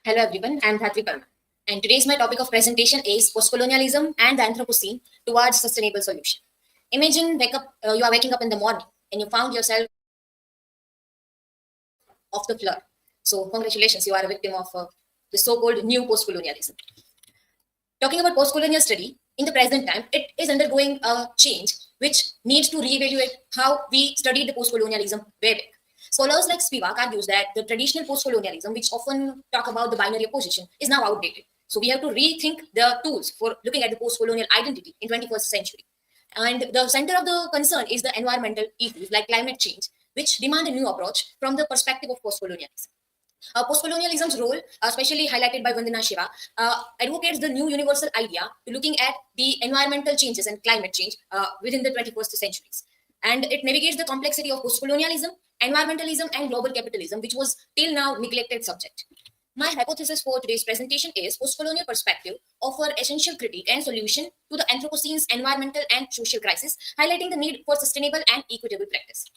Hello everyone, I'm Dhatri Parma. And today's my topic of presentation is postcolonialism and the Anthropocene towards sustainable solution. Imagine you are waking up in the morning and you found yourself off the floor. So congratulations, you are a victim of the so-called new postcolonialism. Talking about postcolonial study, in the present time, it is undergoing a change which needs to reevaluate how we studied the postcolonialism way back. Scholars like Spivak argues that the traditional postcolonialism, which often talk about the binary opposition, is now outdated. So we have to rethink the tools for looking at the postcolonial identity in 21st century. And the center of the concern is the environmental issues like climate change, which demand a new approach from the perspective of postcolonialism. Postcolonialism's role, especially highlighted by Vandana Shiva, advocates the new universal idea to looking at the environmental changes and climate change within the 21st centuries. And it navigates the complexity of postcolonialism, environmentalism, and global capitalism, which was till now neglected subject. My hypothesis for today's presentation is postcolonial perspective offer essential critique and solution to the Anthropocene's environmental and social crisis, highlighting the need for sustainable and equitable practice.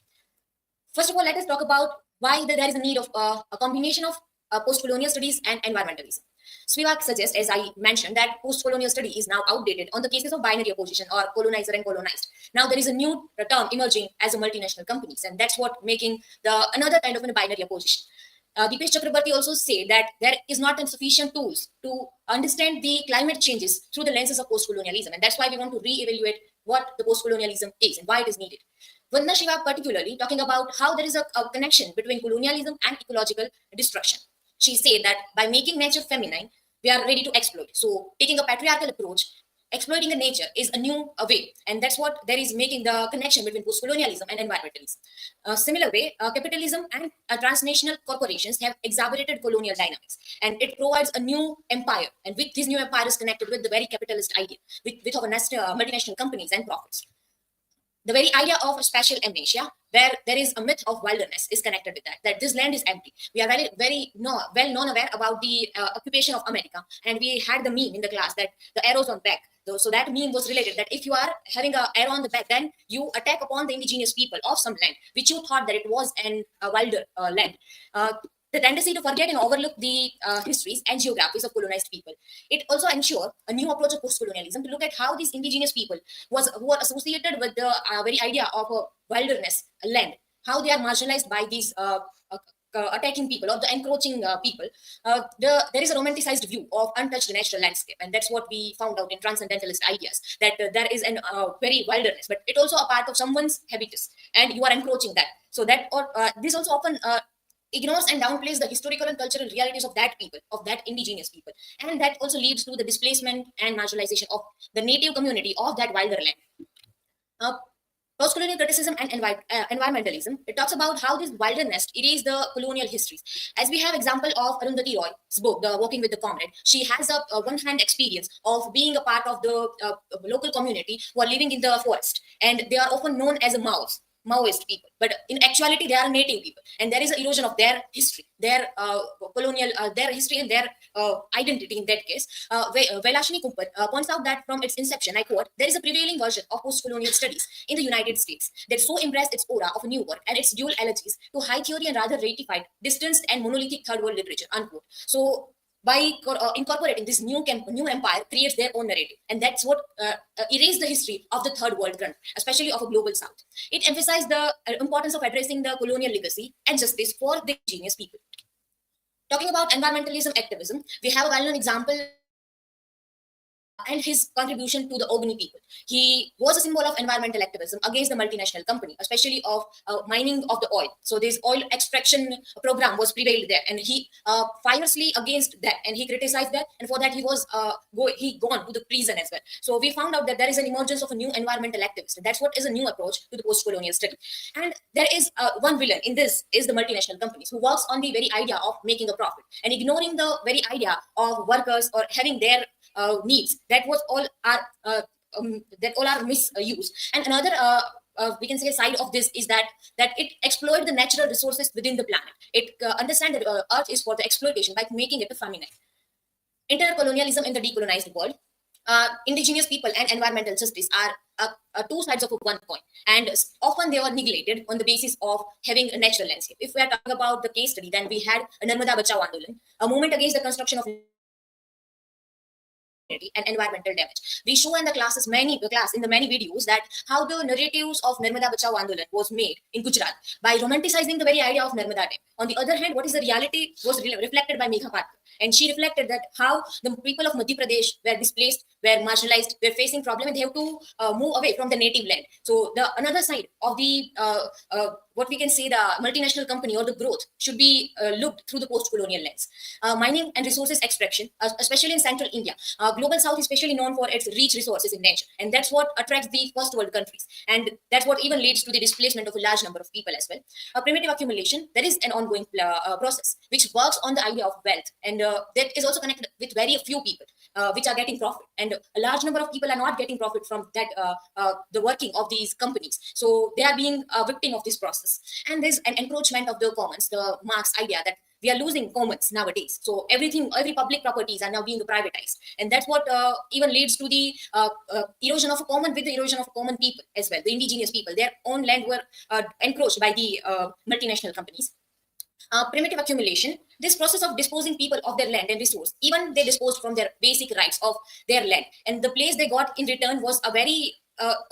First of all, let us talk about why there is a need of a combination of post-colonial studies and environmentalism. Spivak suggests, as I mentioned, that post-colonial study is now outdated on the cases of binary opposition or colonizer and colonized. Now there is a new term emerging as a multinational companies, and that's what making the another kind of a binary opposition. Deepesh Chakrabarti also say that there is not sufficient tools to understand the climate changes through the lenses of post-colonialism, and that's why we want to re-evaluate what the post-colonialism is and why it is needed. Vandana Shiva particularly talking about how there is a connection between colonialism and ecological destruction. She said that by making nature feminine, we are ready to exploit. So taking a patriarchal approach, exploiting the nature is a new way. And that's what there is making the connection between post-colonialism and environmentalism. Similar way, capitalism and transnational corporations have exacerbated colonial dynamics. And it provides a new empire. And with this new empire is connected with the very capitalist idea, with our multinational companies and profits. The very idea of spatial amnesia, where there is a myth of wilderness, is connected with that this land is empty. We are well known aware about the occupation of America, and we had the meme in the class that the arrows on back. So that meme was related that if you are having an arrow on the back, then you attack upon the indigenous people of some land, which you thought that it was a wilder land. The tendency to forget and overlook the histories and geographies of colonized people. It also ensures a new approach of post-colonialism to look at how these indigenous people who are associated with the very idea of a wilderness land, how they are marginalized by these attacking people or the encroaching people. There is a romanticized view of untouched natural landscape, and that's what we found out in transcendentalist ideas, that there is an very wilderness, but it also a part of someone's habitus, and you are encroaching that. So that or this also often ignores and downplays the historical and cultural realities of that people, of that indigenous people. And that also leads to the displacement and marginalization of the native community of that wilder land. Post-colonial criticism and environmentalism, it talks about how this wilderness erased the colonial histories. As we have example of Arundhati Roy's book, The Walking with the Comrade, she has a one-hand experience of being a part of the local community who are living in the forest. And they are often known as a Maoist people, but in actuality they are native people, and there is an erosion of their history, their colonial, their history and their identity in that case. Vailashini Kumar points out that from its inception, I quote, there is a prevailing version of post-colonial studies in the United States that so embraced its aura of a new work and its dual allergies to high theory and rather ratified, distanced and monolithic third world literature, unquote. So by incorporating this new empire creates their own narrative, and that's what erased the history of the third world front, especially of a global south. It emphasized the importance of addressing the colonial legacy and justice for the indigenous people. Talking about environmentalism activism, we have a well-known example and his contribution to the Ogoni people. He was a symbol of environmental activism against the multinational company, especially of mining of the oil. So this oil extraction program was prevailed there, and he fiercely against that, and he criticized that, and for that he was gone to the prison as well. So we found out that there is an emergence of a new environmental activist. That's what is a new approach to the post-colonial study. And there is one villain in this is the multinational companies who works on the very idea of making a profit and ignoring the very idea of workers or having their needs. That all are misused. And another we can say side of this is that it exploits the natural resources within the planet. It understands that Earth is for the exploitation by making it feminine. Intercolonialism in the decolonized world. indigenous people and environmental justice are two sides of one coin, and often they were neglected on the basis of having a natural landscape. If we are talking about the case study, then we had Narmada Bachao Andolan, a movement against the construction of and environmental damage. We show in the class in the many videos that how the narratives of Narmada Bachao Andolan was made in Gujarat by romanticizing the very idea of Narmada Dam. On the other hand, what is the reality was reflected by Megha Patkar. And she reflected that how the people of Madhya Pradesh were displaced, were marginalized, were facing problem, and they have to move away from the native land. So the another side of the what we can say the multinational company or the growth should be looked through the post-colonial lens. Mining and resources extraction, especially in central India, global south is especially known for its rich resources in nature, and that's what attracts the first world countries, and that's what even leads to the displacement of a large number of people as well. Primitive accumulation, that is an ongoing process which works on the idea of wealth, and that is also connected with very few people which are getting profit, and a large number of people are not getting profit from that the working of these companies, so they are being a victim of this process. And there's an encroachment of the commons, the Marx idea that we are losing commons nowadays. So every public properties are now being privatized, and that's what even leads to the erosion of a common, with the erosion of common people as well. The indigenous people, their own land were encroached by the multinational companies. Primitive accumulation, this process of disposing people of their land and resource, even they disposed from their basic rights of their land, and the place they got in return was a very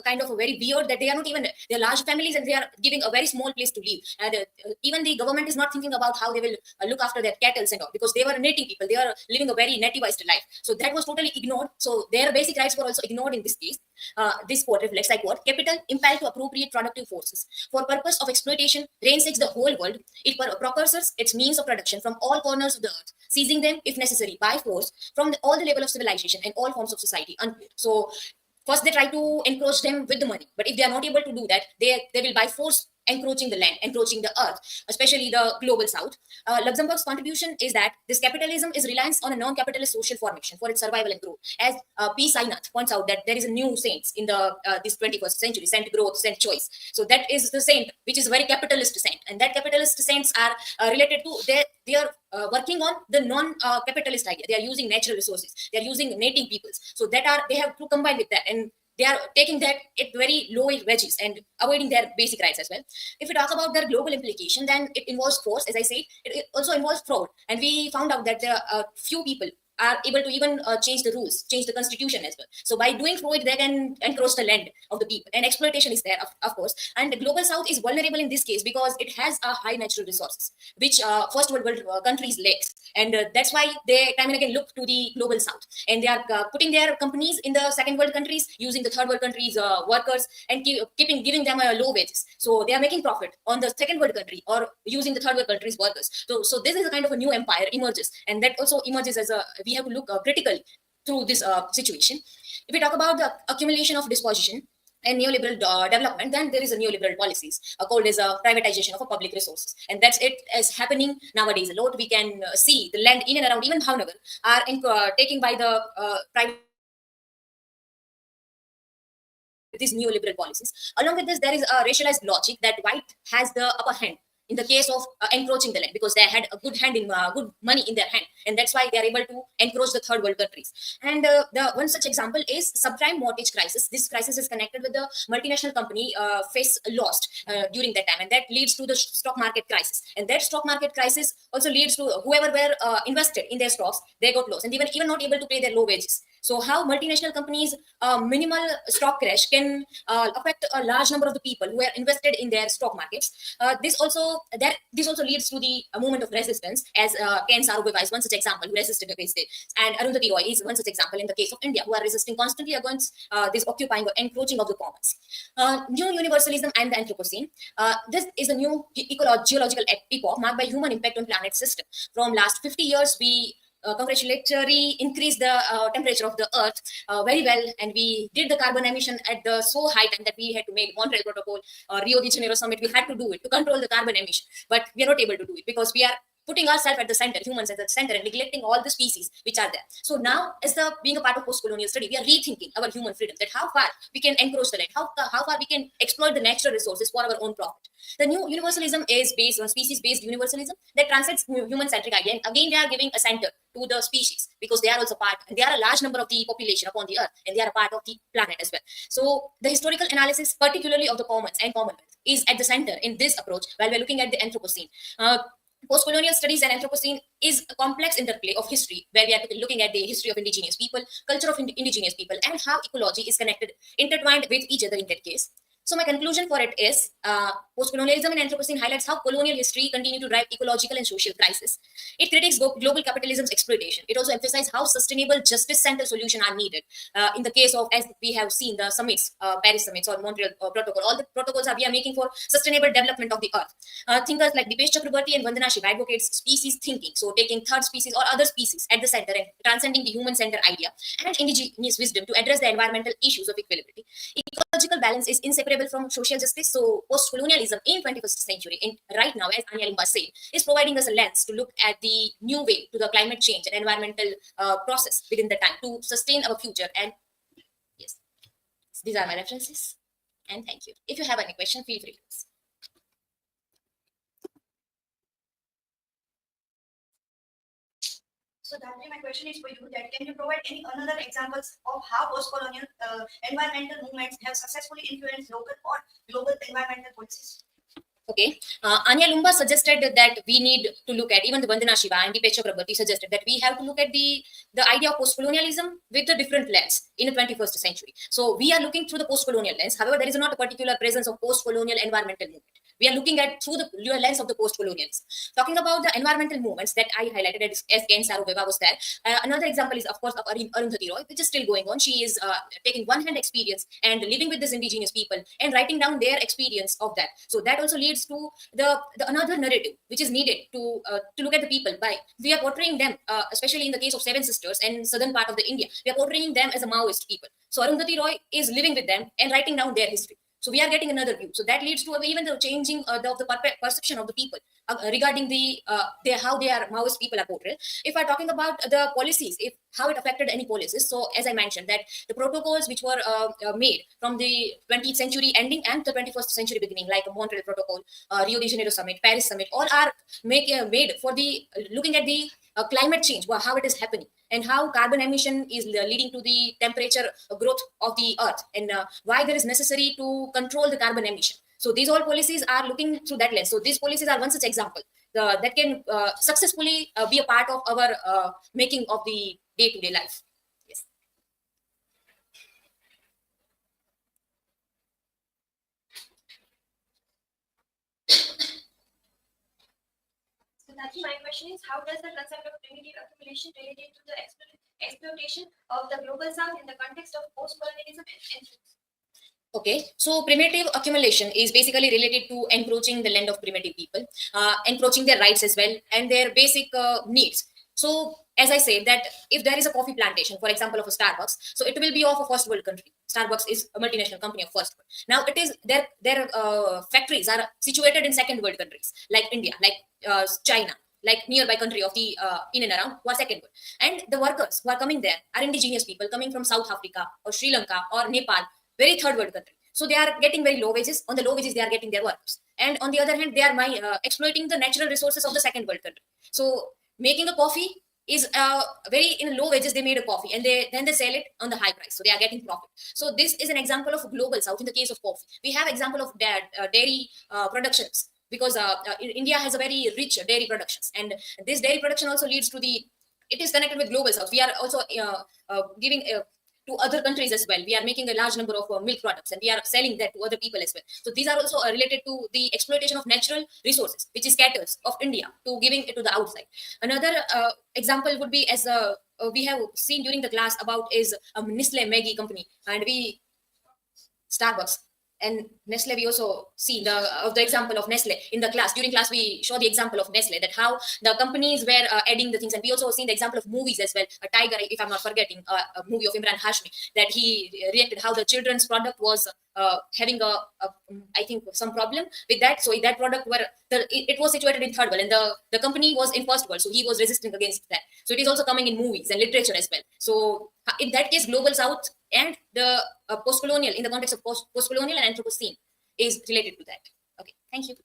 kind of a very weird, that they are not even, they're large families and they are giving a very small place to live, and even the government is not thinking about how they will look after their cattle and all, because they were native people, they are living a very nativized life, so that was totally ignored, so their basic rights were also ignored in this case. This quote reflects, I quote, capital impelled to appropriate productive forces for purpose of exploitation ransackes the whole world. It procures its means of production from all corners of the earth, seizing them if necessary by force from all the level of civilization and all forms of society, unquote. So first they try to encroach them with the money, but if they are not able to do that, they will by force encroaching the land, encroaching the earth, especially the global south. Luxembourg's contribution is that this capitalism is reliance on a non-capitalist social formation for its survival and growth. As P. Sainath points out, that there is a new saint in the this 21st century, saint growth, saint choice. So that is the saint which is a very capitalist saint, and that capitalist saints are related to they are working on the non-capitalist idea. They are using natural resources. They are using native peoples. So that are they have to combine with that, and they are taking that at very low wages and avoiding their basic rights as well. If we talk about their global implication, then it involves force, as I said. It also involves fraud, and we found out that there are few people are able to even change the rules, change the constitution as well. So by doing fraud, they can encroach the land of the people, and exploitation is there, of course. And the global south is vulnerable in this case because it has a high natural resources, which first world countries lacks, and that's why they time and again look to the global south, and they are putting their companies in the second world countries, using the third world countries workers, and giving them low wages. So they are making profit on the second world country or using the third world countries workers. So this is a kind of a new empire emerges, and that also emerges as a, we have to look critically through this situation. If we talk about the accumulation of disposition and neoliberal development, then there is a neoliberal policies called as a privatization of a public resources, and that's it is happening nowadays a lot. We can see the land in and around even Bhavnagar are taken by the private, these neoliberal policies. Along with this, there is a racialized logic that white has the upper hand in the case of encroaching the land, because they had a good hand in good money in their hand, and that's why they are able to encroach the third world countries. And the one such example is subprime mortgage crisis. This crisis is connected with the multinational company face lost during that time, and that leads to the stock market crisis. And that stock market crisis also leads to whoever were invested in their stocks, they got lost, and even not able to pay their low wages. So how multinational companies minimal stock crash can affect a large number of the people who are invested in their stock markets. This also leads to the movement of resistance, as Ken Sarabhai is one such example who resisted against it, and Arundhati Roy is one such example in the case of India, who are resisting constantly against this occupying or encroaching of the commons. New universalism and the Anthropocene. This is a new geological epoch marked by human impact on planet system. From last 50 years, we congratulatory increase the temperature of the earth very well, and we did the carbon emission at the so high time that we had to make Montreal Protocol or Rio de Janeiro summit. We had to do it to control the carbon emission, but we are not able to do it because we are putting ourselves at the center, humans at the center, and neglecting all the species which are there. So now, as the being a part of post-colonial study, we are rethinking our human freedom, that how far we can encroach the land, how far we can exploit the natural resources for our own profit. The new universalism is based on species-based universalism that transcends human-centric idea, and again they are giving a center to the species, because they are also part, they are a large number of the population upon the earth, and they are a part of the planet as well. So the historical analysis, particularly of the commons and commonwealth, is at the center in this approach while we're looking at the Anthropocene. Post-colonial studies and Anthropocene is a complex interplay of history, where we are looking at the history of indigenous people, culture of indigenous people, and how ecology is connected, intertwined with each other in that case. So my conclusion for it is, post-colonialism and Anthropocene highlights how colonial history continue to drive ecological and social crisis. It critiques global capitalism's exploitation. It also emphasizes how sustainable justice-centered solutions are needed. In the case of, as we have seen, the summits, Paris summits or Montreal Protocol, all the protocols we are making for sustainable development of the earth. Thinkers like Dipesh Chakrabarti and Vandana Shiva advocates species thinking, so taking third species or other species at the center and transcending the human-centered idea and indigenous wisdom to address the environmental issues of equilibrium. Ecological balance is inseparable from social justice. So post-colonialism in 21st century, in right now, as Anya Lumba said, is providing us a lens to look at the new way to the climate change and environmental process within the time to sustain our future. And yes, these are my references. And thank you. If you have any question, feel free to ask. So Dhanvi, my question is for you, that can you provide any another examples of how post-colonial environmental movements have successfully influenced local or global environmental policies? Okay. Anya Lumba suggested that we need to look at, even the Vandana Shiva and Dipesh Chakrabarti suggested that we have to look at the idea of post-colonialism with a different lens in the 21st century. So we are looking through the post-colonial lens. However, there is not a particular presence of post-colonial environmental movement. We are looking at through the lens of the post-colonialism. Talking about the environmental movements that I highlighted, as Ken Saroveva was there. Another example is, of course, of Arundhati Roy, which is still going on. She is taking one-hand experience and living with these indigenous people and writing down their experience of that. So that also leads to the another narrative which is needed to look at the people by we are portraying them, especially in the case of Seven Sisters and southern part of the India, we are portraying them as a Maoist people. So Arundhati Roy is living with them and writing down their history. So we are getting another view. So that leads to even the changing of the perception of the people regarding the how they are Maoist people are portrayed. If we're talking about the policies, if how it affected any policies. So as I mentioned, that the protocols which were made from the 20th century ending and the 21st century beginning, like the Montreal Protocol, Rio de Janeiro Summit, Paris Summit, all are made for the looking at the climate change, how it is happening, and how carbon emission is leading to the temperature growth of the earth, and why there is necessary to control the carbon emission. So these all policies are looking through that lens. So these policies are one such example that can successfully be a part of our making of the day-to-day life. Yes. So Taji, my question is, how does the concept of primitive accumulation relate to the exploitation of the global south in the context of post-colonialism and Okay, so primitive accumulation is basically related to encroaching the land of primitive people, encroaching their rights as well, and their basic needs. So, as I said, that if there is a coffee plantation, for example, of a Starbucks, so it will be of a first world country. Starbucks is a multinational company of first world. Now, it is their factories are situated in second world countries like India, like China, like nearby country of the in and around who are second world. And the workers who are coming there are indigenous people coming from South Africa or Sri Lanka or Nepal, very third world country. So they are getting very low wages. On the low wages, they are getting their workers. And on the other hand, they are exploiting the natural resources of the second world country. So making a coffee is very in low wages. They made a coffee and then they sell it on the high price. So they are getting profit. So this is an example of global south in the case of coffee. We have example of dairy productions, because India has a very rich dairy productions, and this dairy production also leads to it is connected with global south. We are also giving to other countries as well. We are making a large number of milk products and we are selling that to other people as well. So these are also related to the exploitation of natural resources, which is scatters of India, to giving it to the outside. Another example would be, as we have seen during the class about, is Nestle Maggi company, and we Starbucks and Nestle. We also see the example of Nestle in the class. During class, we show the example of Nestle, that how the companies were adding the things, and we also seen the example of movies as well. A Tiger, if I'm not forgetting, a movie of Imran Hashmi, that he reacted how the children's product was having I think some problem with that. So that product it was situated in third world, and the company was in first world, so he was resisting against that. So it is also coming in movies and literature as well. So in that case, global south and the post-colonial, in the context of post-colonial and Anthropocene, is related to that. Okay, thank you.